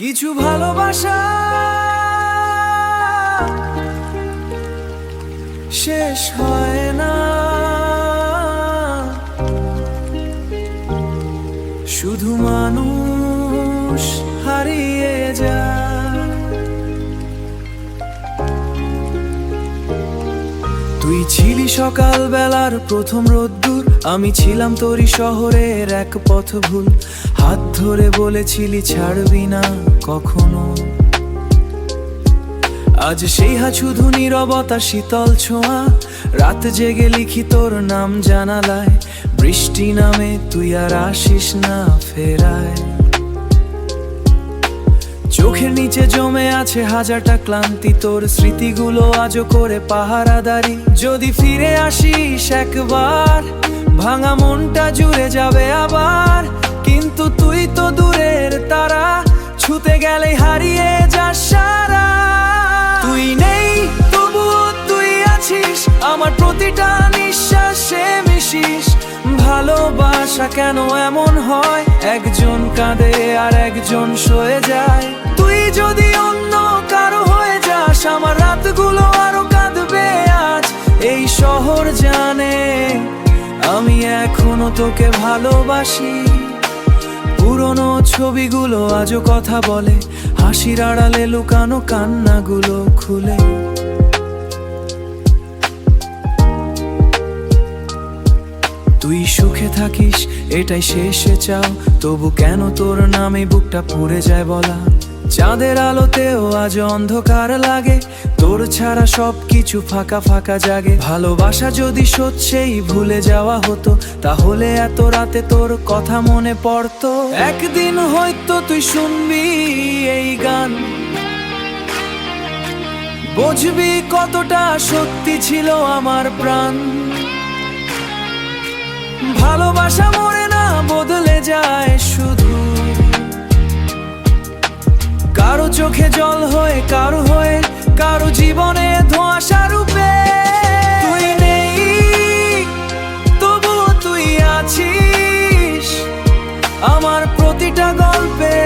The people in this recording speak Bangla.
কিছু ভালোবাসা শেষ হয় না, শুধু মানুষ হারিয়ে যায়। তুই ছিলি সকাল বেলার প্রথম রোদ্দুর, আমি ছিলাম তোরই শহরের এক পথ ভুল। হাত ধরে বলেছিলি ছাড়বি না কখনো, আজ সেই হাত শুধু নীরবতা শীতল ছোঁয়া। রাত জেগে লিখি তোর নাম জানালায়, বৃষ্টি নামে তুই আর আসিস না ফেরায়। চোখের নিচে জমে আছে হাজারটা ক্লান্তি, তোর স্মৃতিগুলো আজও করে পাহারাদারি। যদি ফিরে আসিস একবার, ভাঙা মনটা জুড়ে যাবে আবার। কিন্তু তুই তো দূরের তারা, ছুতে গেলে হারিয়ে যাস সারা। তুই নেই তবুও তুই আছিস, আমার প্রতিটা নিঃশ্বাসে মিশিস। ভালোবাসা কেন এমন হয়, একজন কাঁদে আর একজন সয়ে যায়। তুই যদি অন্য কারো হয়ে যাস, আমার রাতগুলো আরো কাঁদবে আজ। এই শহর জানে আমি এখনো তোকে ভালোবাসি। পুরনো ছবিগুলো আজও কথা বলে, হাসির আড়ালে লুকানো কান্নাগুলো খুলে। তুই সুখে থাকিস এটাই শেষে চাও, তবু কেন তোর নামে বুকটা পুড়ে যায় বলা। চাঁদের আলোতেও আজ অন্ধকার লাগে, তোর ছাড়া সবকিছু ফাঁকা ফাঁকা জাগে। ভালোবাসা যদি সত্যিই ভুলে যাওয়া হতো, তাহলে এত রাতে তোর কথা মনে পড়তো। একদিন হয়তো তুই শুনবি এই গান, বুঝবি কতটা সত্যি ছিল আমার প্রাণ। ভালোবাসা মরে না, বদলে যায় শুধু। কারো চোখে জল হয়ে, কারো হয়ে, কারো জীবনে ধোঁয়াশা রূপে। তুই নেই তবুও তুই আছিস, আমার প্রতিটা গল্পে।